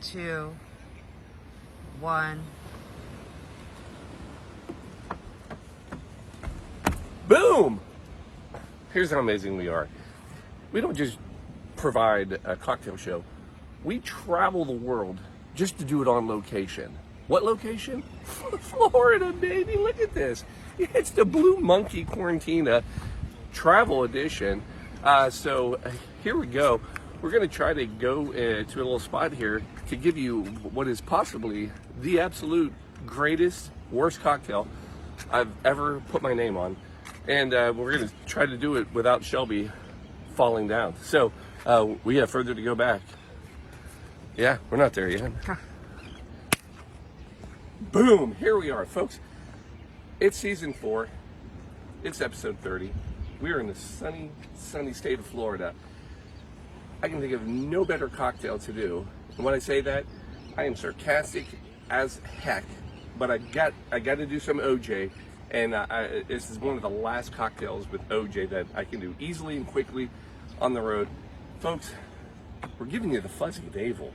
2, 1. Boom! Here's how amazing we are. We don't just provide a cocktail show. We travel the world just to do it on location. What location? Florida, baby. Look at this. It's the Blue Monkey Quarantina Travel Edition. So here we go. We're going to try to go to a little spot here to give you what is possibly the absolute greatest, worst cocktail I've ever put my name on. And we're going to try to do it without Shelby falling down. So we have further to go back. Yeah, we're not there yet. Boom! Here we are, folks. It's season 4. It's episode 30. We are in the sunny state of Florida. I can think of no better cocktail to do. And when I say that, I am sarcastic as heck. But I got to do some OJ. And this is one of the last cocktails with OJ that I can do easily and quickly on the road. Folks, we're giving you the fuzzy navel.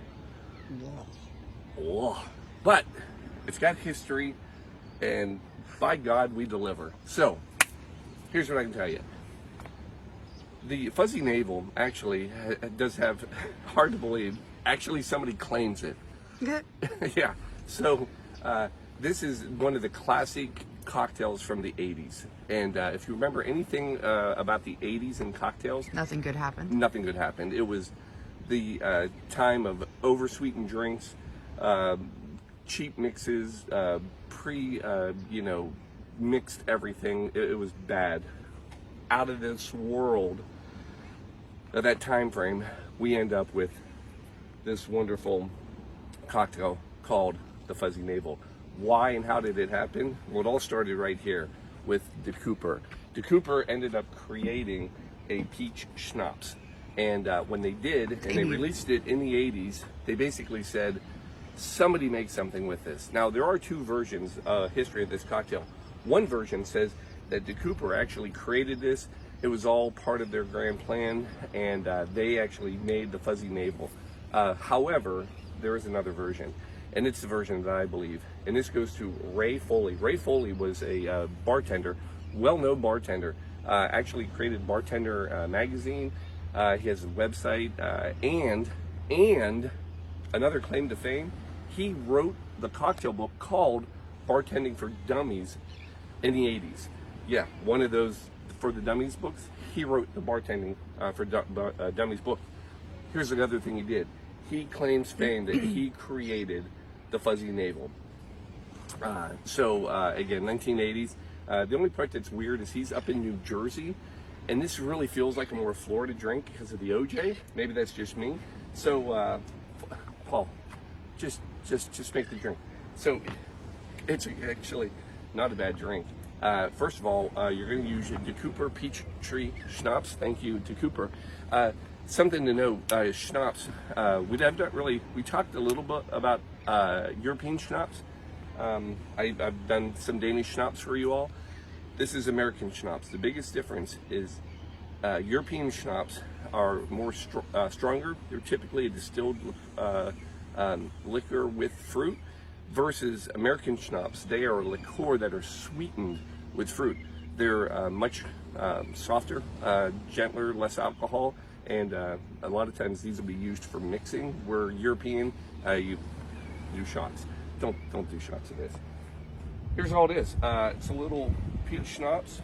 Oh. But it's got history, and by God, we deliver. So, here's what I can tell you. The fuzzy navel actually does have, hard to believe, actually somebody claims it. Yeah. So, this is one of the classic cocktails from the 80s. And if you remember anything about the 80s and cocktails, Nothing good happened. Nothing good happened. It was the time of oversweetened drinks, cheap mixes, mixed everything. It was bad. Out of this world, at that time frame, we end up with this wonderful cocktail called the Fuzzy Navel. Why and how did it happen? Well, it all started right here with De Cooper. De Cooper ended up creating a Peach Schnapps. And when they did, and they released it in the 80s, they basically said, somebody make something with this. Now, there are two versions of history of this cocktail. One version says that De Cooper actually created this. It was all part of their grand plan, and they actually made the Fuzzy Navel. However, there is another version, and it's the version that I believe. And this goes to Ray Foley. Ray Foley was a bartender, well-known bartender, actually created Bartender magazine. He has a website, and another claim to fame, he wrote the cocktail book called Bartending for Dummies in the 80s. Yeah, one of those for the dummies books. He wrote the Bartending for Dummies book. Here's another thing he did. He claims fame that he created the Fuzzy Navel. Again, 1980s. The only part that's weird is he's up in New Jersey, and this really feels like a more Florida drink because of the OJ. Maybe that's just me. So, Paul, just make the drink. So, it's actually not a bad drink. First of all, you're going to use your De Cooper Peach Schnapps. Thank you, De Cooper. Something to know, schnapps. We talked a little bit about European schnapps. I've done some Danish schnapps for you all. This is American schnapps. The biggest difference is European schnapps are more stronger. They're typically a distilled liquor with fruit, versus American schnapps. They are a liqueur that are sweetened with fruit. They're much softer, gentler, less alcohol, and a lot of times these will be used for mixing. Where European, you do shots. Don't do shots of this. Here's all it is. It's a little peach schnapps,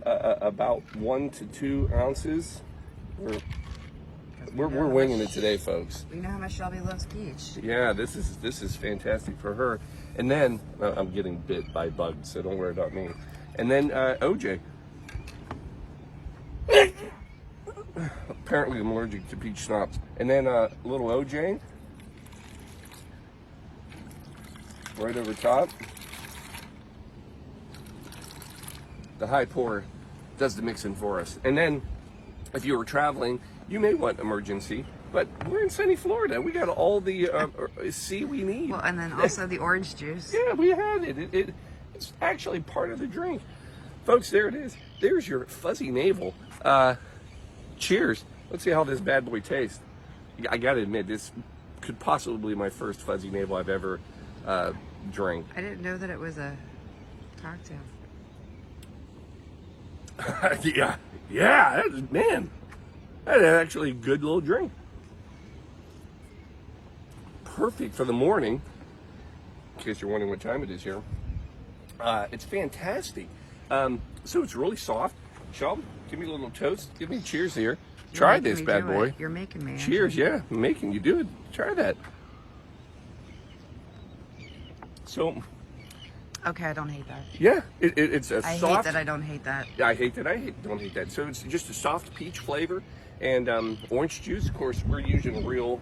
about 1 to 2 ounces. We're winging it today, folks. We know how much Shelby loves peach. Yeah, this is fantastic for her. And then I'm getting bit by bugs, so don't worry about me. And then OJ. Apparently, I'm allergic to peach schnapps. And then a little OJ right over top. The high pour does the mixing for us. And then, if you were traveling, you may want emergency, but we're in sunny Florida. We got all the sea we need. Well, and then also the orange juice. Yeah, we had it. It's actually part of the drink. Folks, there it is. There's your Fuzzy Navel. Cheers. Let's see how this bad boy tastes. I gotta admit, this could possibly be my first fuzzy navel I've ever drank. I didn't know that it was a cocktail. yeah, man, that's actually a good little drink. Perfect for the morning, in case you're wondering what time it is here. It's fantastic. So it's really soft. Shelby, give me a little toast. Give me a cheers here. Try this bad boy. You're making me. Cheers, yeah, I'm making you do it. Try that. So, okay, I don't hate that. yeah, it's a I soft. hate that I don't hate that. I hate that. Don't hate that. So it's just a soft peach flavor and orange juice. Of course, we're using real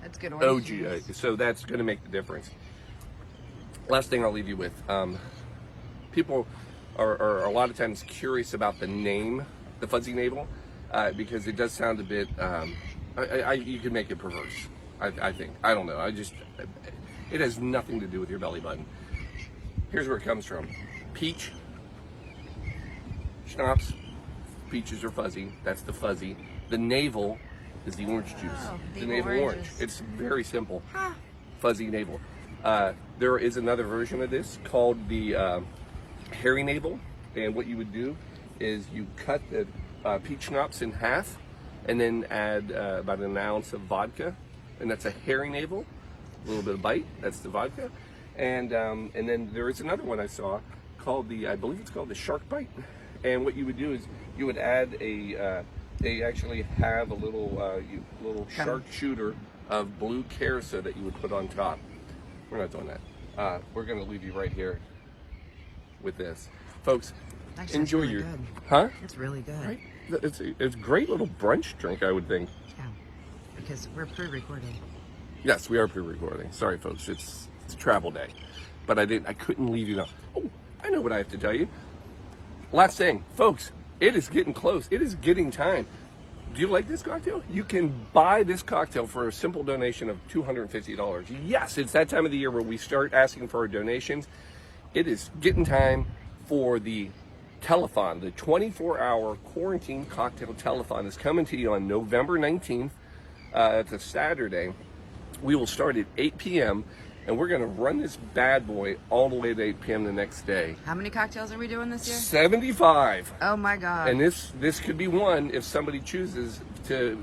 That's good orange OG, juice. so that's going to make the difference. Last thing I'll leave you with: people are a lot of times curious about the name, the fuzzy navel, because it does sound a bit. You can make it perverse. I think. I don't know. It has nothing to do with your belly button. Here's where it comes from: Peach Schnapps. Peaches are fuzzy. That's the fuzzy. The navel is the orange juice. Oh, the navel orange. oranges. It's very simple. Huh. Fuzzy navel. There is another version of this called the hairy navel, and what you would do is you cut the peach schnapps in half, and then add about an ounce of vodka, and that's a hairy navel. A little bit of bite. That's the vodka, and then there is another one I saw called I believe it's called the shark bite, and what you would do is you would add they actually have a little shark shooter of blue carousel that you would put on top. We're not doing that. We're going to leave you right here with this, folks. Actually, enjoy it's really your, good. huh? It's really good. Right? It's a great little brunch drink, I would think. Yeah, because we're pre-recording. Yes, we are pre-recording. Sorry, folks. It's travel day, but I couldn't leave you now. Oh, I know what I have to tell you. Last thing, folks. It is getting close. It is getting time. Do you like this cocktail? You can buy this cocktail for a simple donation of $250. Yes, it's that time of the year where we start asking for our donations. It is getting time for the telethon, the 24-hour quarantine cocktail telethon is coming to you on November 19th. It's a Saturday. We will start at 8 p.m. and we're going to run this bad boy all the way to 8 p.m. the next day. How many cocktails are we doing this year? 75. Oh my God. And this could be one if somebody chooses to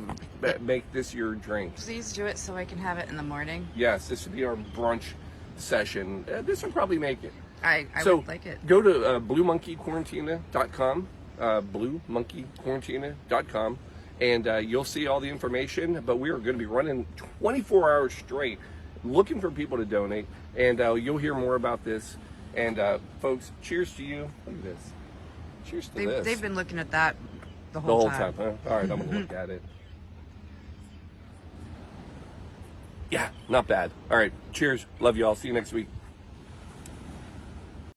make this your drink. Please do it so I can have it in the morning. Yes, this would be our brunch session. This will probably make it. I would like it. Go to bluemonkeyquarantina.com, bluemonkeyquarantina.com, and you'll see all the information. But we are going to be running 24 hours straight, looking for people to donate, and you'll hear more about this. And folks, cheers to you. Look at this. Cheers to this. They've been looking at that the the whole whole time, huh? All right, I'm going to look at it. Yeah, not bad. All right, cheers. Love you all. See you next week.